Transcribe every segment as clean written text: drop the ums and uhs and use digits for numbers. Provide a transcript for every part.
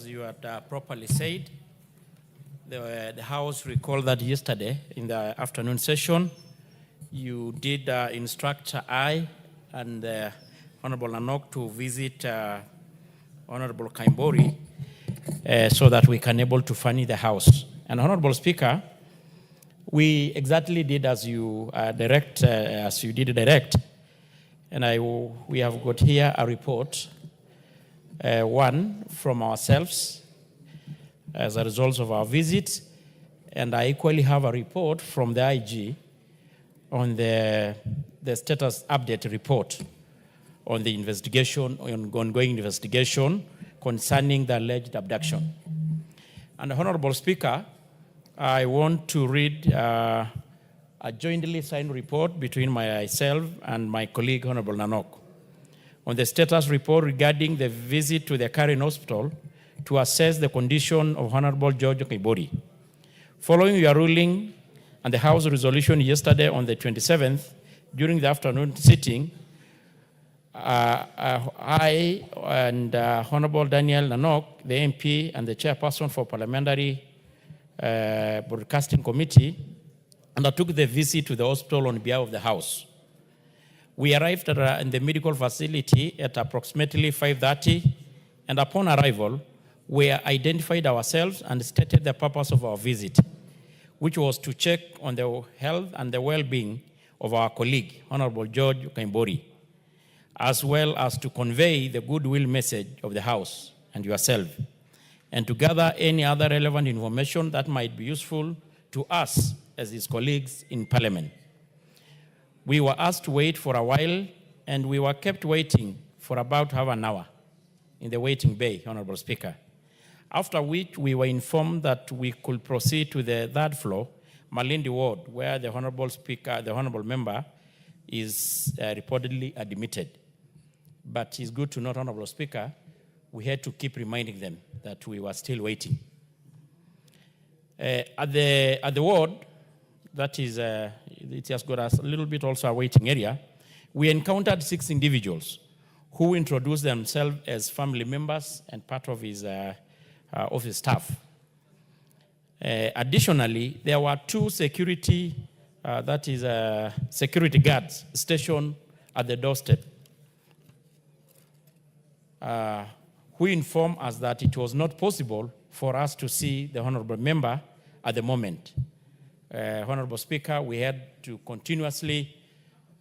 you had properly said, the House recalled that yesterday in the afternoon session, you did instruct I and Honorable Nanok to visit Honorable KOIMBURI so that we can able to furnish the House. And Honorable Speaker, we exactly did as you direct, and we have got here a report, one from ourselves as a result of our visit, and I equally have a report from the IG on the status update report on the investigation, on ongoing investigation concerning the alleged abduction. And Honorable Speaker, I want to read a jointly signed report between myself and my colleague, Honorable Nanok, on the status report regarding the visit to the Karen Hospital to assess the condition of Honorable George KOIMBURI. Following your ruling and the House resolution yesterday on the 27th, during the afternoon sitting, I and Honorable Daniel Nanok, the MP and the chairperson for Parliamentary Broadcasting Committee, undertook the visit to the hospital on behalf of the House. We arrived in the medical facility at approximately 5:30, and upon arrival, we identified ourselves and stated the purpose of our visit, which was to check on the health and the well-being of our colleague, Honorable George KOIMBURI, as well as to convey the goodwill message of the House and yourself, and to gather any other relevant information that might be useful to us as his colleagues in Parliament. We were asked to wait for a while, and we were kept waiting for about half an hour in the waiting bay, Honorable Speaker, after which we were informed that we could proceed to the third floor, Malindi Ward, where the Honorable Speaker, the Honorable Member, is reportedly admitted. But it's good to note, Honorable Speaker, we had to keep reminding them that we were still waiting. At the ward, that is, it has got us a little bit also a waiting area, we encountered 6 individuals who introduced themselves as family members and part of his office staff. Additionally, there were 2 security, security guards stationed at the doorstep, who informed us that it was not possible for us to see the Honorable Member at the moment. Honorable Speaker, we had to continuously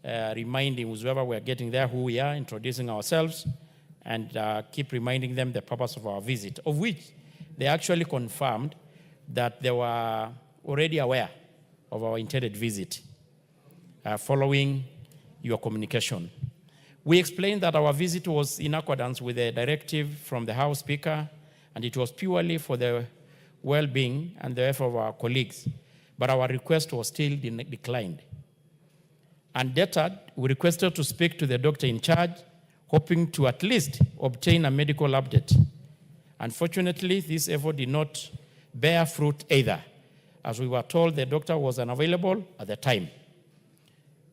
remind him, whoever we are getting there, who we are, introducing ourselves, and keep reminding them the purpose of our visit, of which they actually confirmed that they were already aware of our intended visit following your communication. We explained that our visit was in accordance with a directive from the House Speaker, and it was purely for the well-being and the effort of our colleagues, but our request was still declined. Undeterred, we requested to speak to the doctor in charge, hoping to at least obtain a medical update. Unfortunately, this effort did not bear fruit either, as we were told the doctor was unavailable at the time.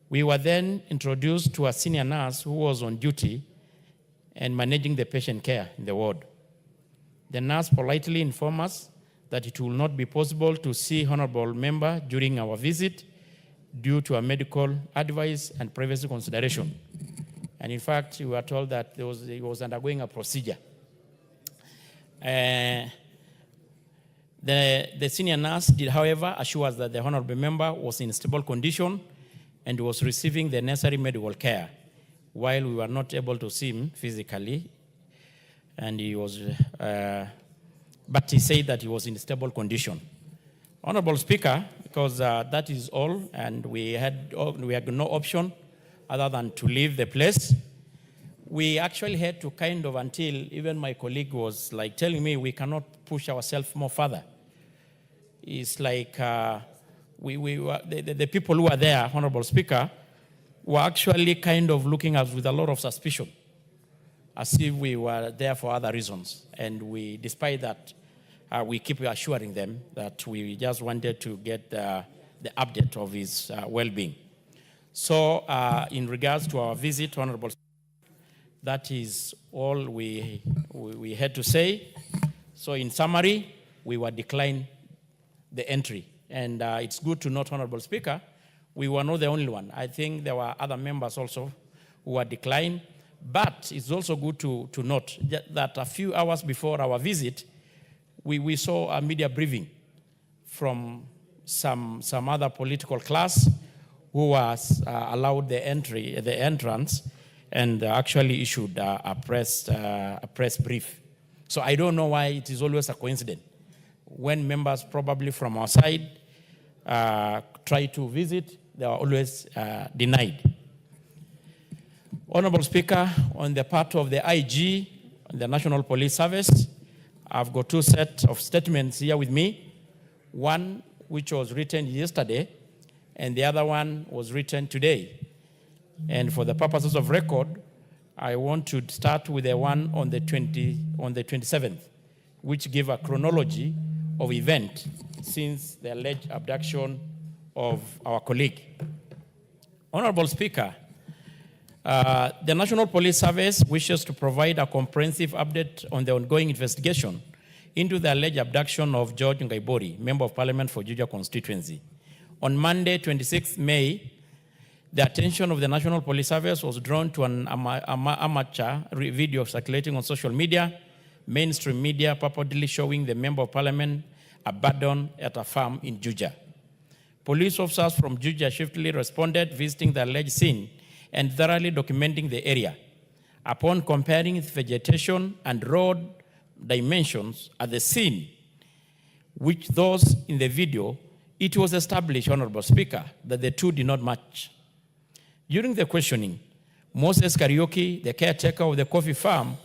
We were then introduced to a senior nurse who was on duty and managing the patient care in the ward. The nurse politely informed us that it will not be possible to see Honorable Member during our visit due to a medical advice and privacy consideration. And in fact, we were told that he was undergoing a procedure. The senior nurse did, however, assure us that the Honorable Member was in stable condition and was receiving the necessary medical care, while we were not able to see him physically. And he was, but he said that he was in stable condition. Honorable Speaker, because that is all, and we had no option other than to leave the place, we actually had to kind of, until even my colleague was like telling me we cannot push ourselves more further. It's like the people who were there, Honorable Speaker, were actually kind of looking at us with a lot of suspicion, as if we were there for other reasons. And we, despite that, we keep assuring them that we just wanted to get the update of his well-being. So in regards to our visit, Honorable, that is all we had to say. So in summary, we were declined the entry. And it's good to note, Honorable Speaker, we were not the only one. I think there were other members also who were declined. But it's also good to note that a few hours before our visit, we saw a media briefing from some other political class who was allowed the entrance, and actually issued a press brief. So I don't know why it is always a coincidence. When members probably from our side try to visit, they are always denied. Honorable Speaker, on the part of the IG, the National Police Service, I've got two sets of statements here with me. One which was written yesterday, and the other one was written today. And for the purposes of record, I want to start with the one on the 27th, which gave a chronology of events since the alleged abduction of our colleague. Honorable Speaker, the National Police Service wishes to provide a comprehensive update on the ongoing investigation into the alleged abduction of George Ngaibori, Member of Parliament for Juja constituency. On Monday, 26 May, the attention of the National Police Service was drawn to an amateur video circulating on social media, mainstream media, purportedly showing the Member of Parliament abandoned at a farm in Juja. Police officers from Juja swiftly responded, visiting the alleged scene and thoroughly documenting the area. Upon comparing its vegetation and road dimensions at the scene, which those in the video, it was established, Honorable Speaker, that the two did not match. During the questioning, Moses Karaoke, the caretaker of the coffee farm,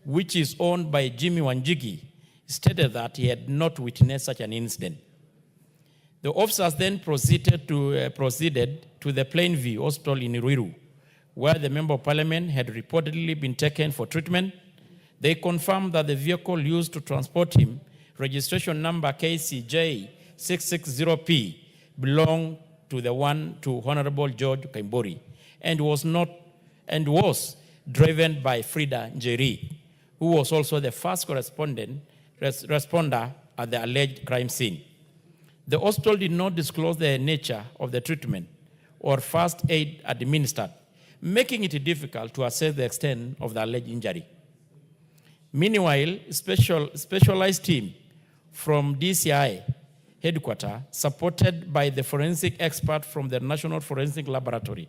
which is owned by Jimmy Wanjigi, stated that he had not witnessed such an incident. The officers then proceeded to the Plainview Hospital in Ruiru, where the Member of Parliament had reportedly been taken for treatment. They confirmed that the vehicle used to transport him, registration number KCJ 660P, belonged to Honorable George KOIMBURI, and was driven by Frida Njeri, who was also the first responder at the alleged crime scene. The hospital did not disclose the nature of the treatment or first aid administered, making it difficult to assess the extent of the alleged injury. Meanwhile, specialized team from DCI headquarters, supported by the forensic expert from the National Forensic Laboratory,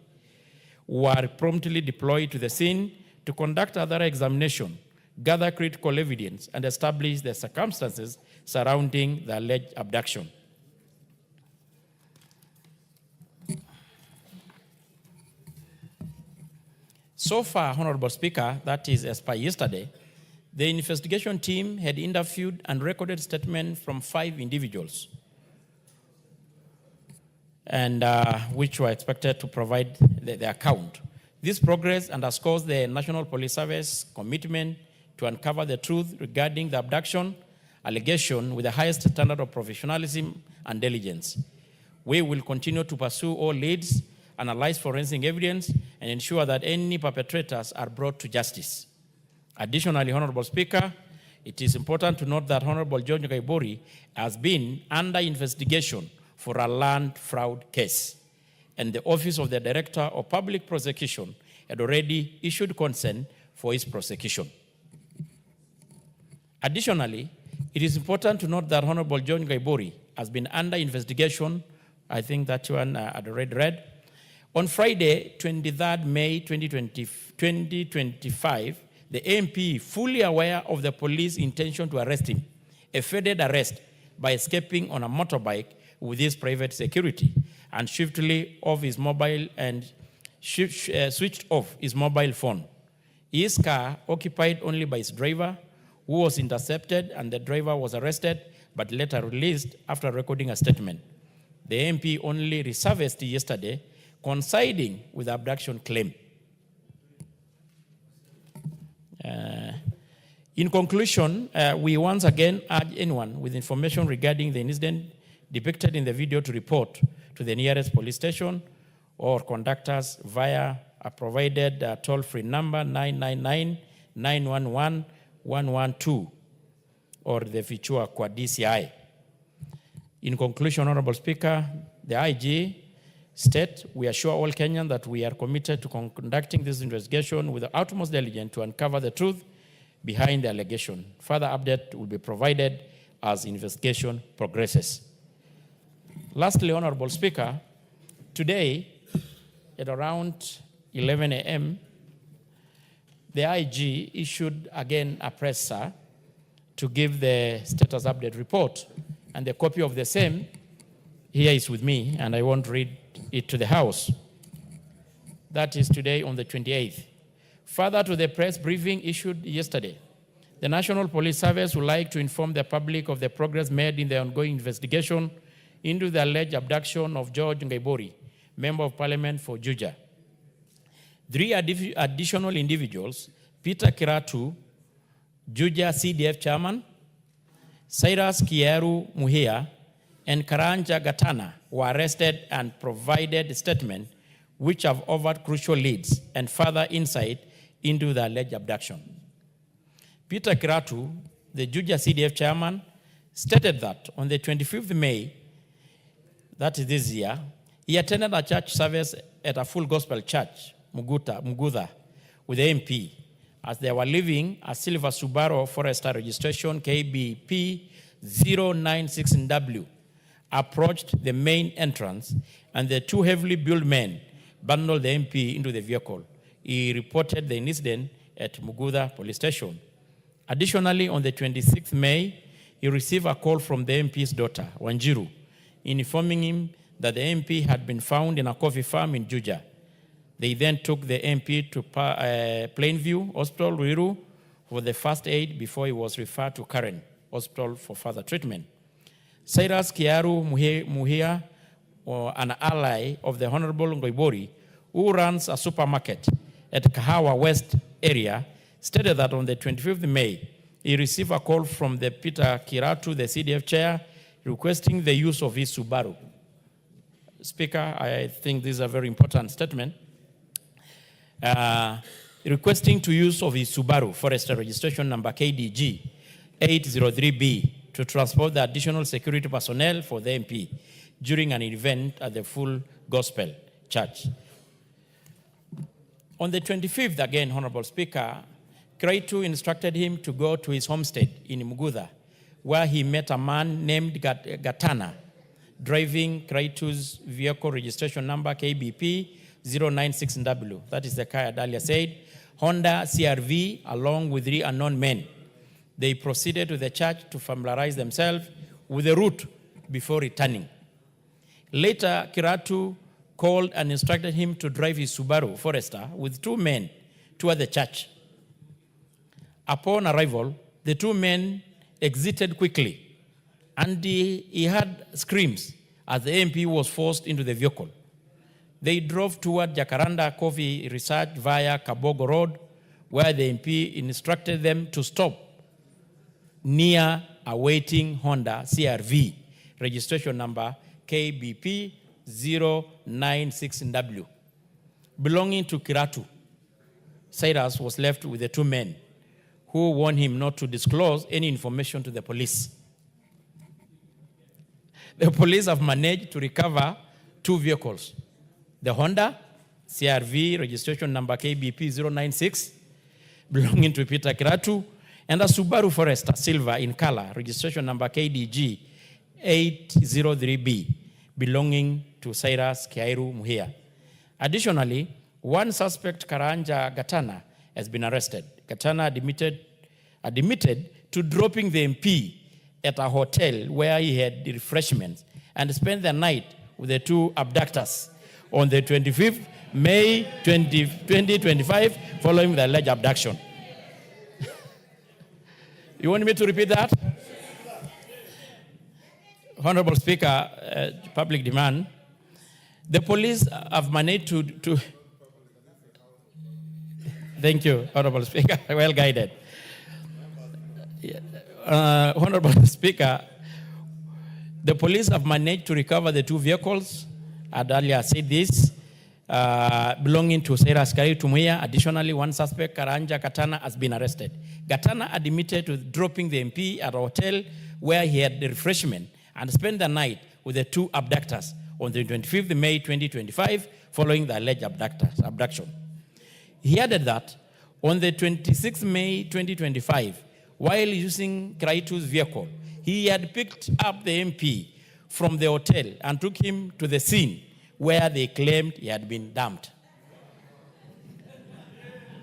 were promptly deployed to the scene to conduct other examination, gather critical evidence, and establish the circumstances surrounding the alleged abduction. So far, Honorable Speaker, that is as per yesterday, the investigation team had interviewed and recorded statements from 5 individuals, and which were expected to provide the account. This progress underscores the National Police Service commitment to uncover the truth regarding the abduction allegation with the highest standard of professionalism and diligence. We will continue to pursue all leads, analyze forensic evidence, and ensure that any perpetrators are brought to justice. Additionally, Honorable Speaker, it is important to note that Honorable George Ngaibori has been under investigation for a land fraud case, and the Office of the Director of Public Prosecution had already issued consent for his prosecution. Additionally, it is important to note that Honorable George Ngaibori has been under investigation, I think that one I'd already read. On Friday, 23rd May 2025, the MP, fully aware of the police intention to arrest him, evaded arrest by escaping on a motorbike with his private security and swiftly off his mobile and switched off his mobile phone. His car, occupied only by his driver, who was intercepted, and the driver was arrested but later released after recording a statement. The MP only resurfaced yesterday, coinciding with the abduction claim. In conclusion, we once again urge anyone with information regarding the incident depicted in the video to report to the nearest police station or conductors via a provided toll-free number 999-911-112. or the fichua kwa DCI. In conclusion, Honorable Speaker, the IG state, we assure all Kenyans that we are committed to conducting this investigation with the utmost diligence to uncover the truth behind the allegation. Further update will be provided as investigation progresses. Lastly, Honorable Speaker, today at around 11 a.m., the IG issued again a presser to give the status update report, and the copy of the same here is with me, and I won't read it to the House. That is today on the 28th. Further to the press briefing issued yesterday, the National Police Service would like to inform the public of the progress made in the ongoing investigation into the alleged abduction of George KOIMBURI, Member of Parliament for Juja. 3 additional individuals, Peter Kiratu, Juja CDF Chairman, Cyrus Kieru Muhia, and Karanja Gatana were arrested and provided statements which have offered crucial leads and further insight into the alleged abduction. Peter Kiratu, the Juja CDF chairman, stated that on the 25th May, that is this year, he attended a church service at a full gospel church, Mugudha, with the MP, as they were leaving a silver Subaru Forester registration KBP 096W, approached the main entrance, and the 2 heavily built men bundled the MP into the vehicle. He reported the incident at Mugudha police station. Additionally, on the 26th May, he received a call from the MP's daughter, Wanjiru, informing him that the MP had been found in a coffee farm in Juja. They then took the MP to Plainview Hospital, Ruiru, for the first aid before he was referred to Karen Hospital for further treatment. Cyrus Kieru Muhia, an ally of the Honorable KOIMBURI, who runs a supermarket at Kahawa West area, stated that on the 25th May, he received a call from the Peter Kiratu, the CDF chair, requesting the use of his Subaru. Speaker, I think this is a very important statement. Requesting to use of his Subaru Forester registration number KDG 803B to transport the additional security personnel for the MP during an event at the Full Gospel Church. On the 25th, again, Honorable Speaker, Kiratu instructed him to go to his homestead in Mugudha, where he met a man named Gatana, driving Kiratu's vehicle registration number KBP 096W. That is the car I had earlier said. Honda CRV, along with 3 unknown men. They proceeded to the church to familiarize themselves with the route before returning. Later, Kiratu called and instructed him to drive his Subaru Forester with 2 men toward the church. Upon arrival, the 2 men exited quickly, and he heard screams as the MP was forced into the vehicle. They drove toward Jacaranda Coffee Research via Kabogo Road, where the MP instructed them to stop near a waiting Honda CRV, registration number KBP 096W, belonging to Kiratu. Cyrus was left with the 2 men, who warned him not to disclose any information to the police. The police have managed to recover 2 vehicles. The Honda CRV registration number KBP 096, belonging to Peter Kiratu, and a Subaru Forester silver in color, registration number KDG 803B, belonging to Cyrus Kieru Muhia. Additionally, 1 suspect, Karanja Gatana, has been arrested. Gatana admitted to dropping the MP at a hotel where he had refreshments and spent the night with the 2 abductors on the 25th May 2025, following the alleged abduction. You want me to repeat that? Honorable Speaker, public demand. The police have managed to thank you, Honorable Speaker, well guided. Honorable Speaker, the police have managed to recover the 2 vehicles. I earlier said this. belonging to Sarah Askari Tumuya. Additionally, one suspect, Karanja Katana, has been arrested. Katana admitted to dropping the MP at a hotel where he had the refreshment and spent the night with the two abductors on the 25th May 2025, following the alleged abduction. He added that on the 26th May 2025, while using Kraitu's vehicle, he had picked up the MP from the hotel and took him to the scene where they claimed he had been dumped.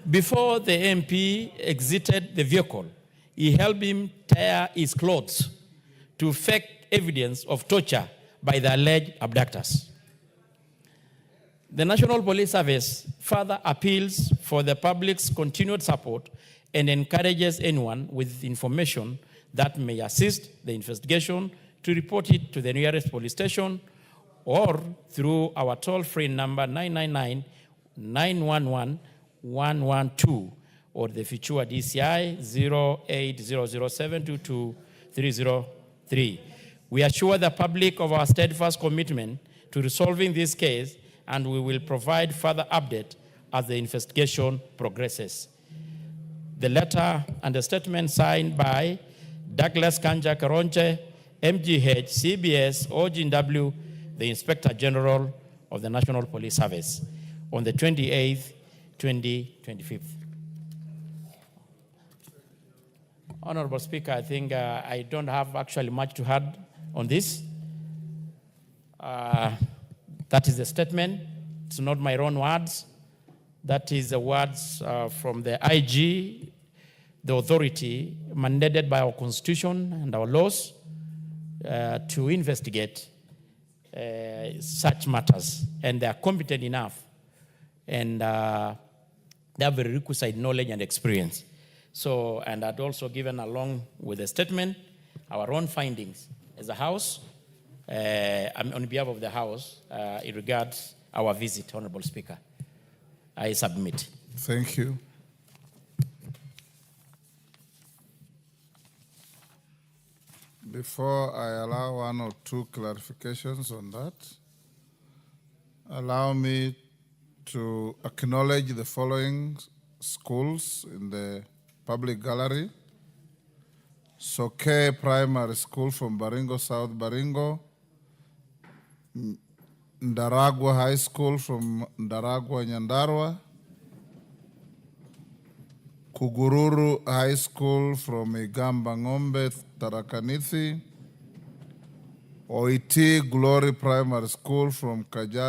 Before the MP exited the vehicle, he helped him tear his clothes to fake evidence of torture by the alleged abductors. The National Police Service further appeals for the public's continued support and encourages anyone with information that may assist the investigation to report it to the nearest police station or through our toll-free number 999-911-112 or the Fichua DCI 0800722303. We assure the public of our steadfast commitment to resolving this case, and we will provide further update as the investigation progresses. The letter and the statement signed by Douglas Kanja Karonche, MGH, CBS, OGW, the Inspector General of the National Police Service, on the 28th, 2025. Honorable Speaker, I think I don't have actually much to add on this. That is the statement. It's not my own words. That is the words from the IG, the authority mandated by our Constitution and our laws to investigate such matters. And they are competent enough. And they have a requisite knowledge and experience. So, and I'd also given along with the statement our own findings as a House, on behalf of the House, in regards our visit, Honorable Speaker. I submit. Thank you. Before I allow one or two clarifications on that, allow me to acknowledge the following schools in the public gallery. Soke Primary School from Baringo, South Baringo. Ndaragwa High School from Ndaragwa, Nyandarua. Kugururu High School from Igamba Ngombe, Tarakanisi. Oiti Glory Primary School from Kaja.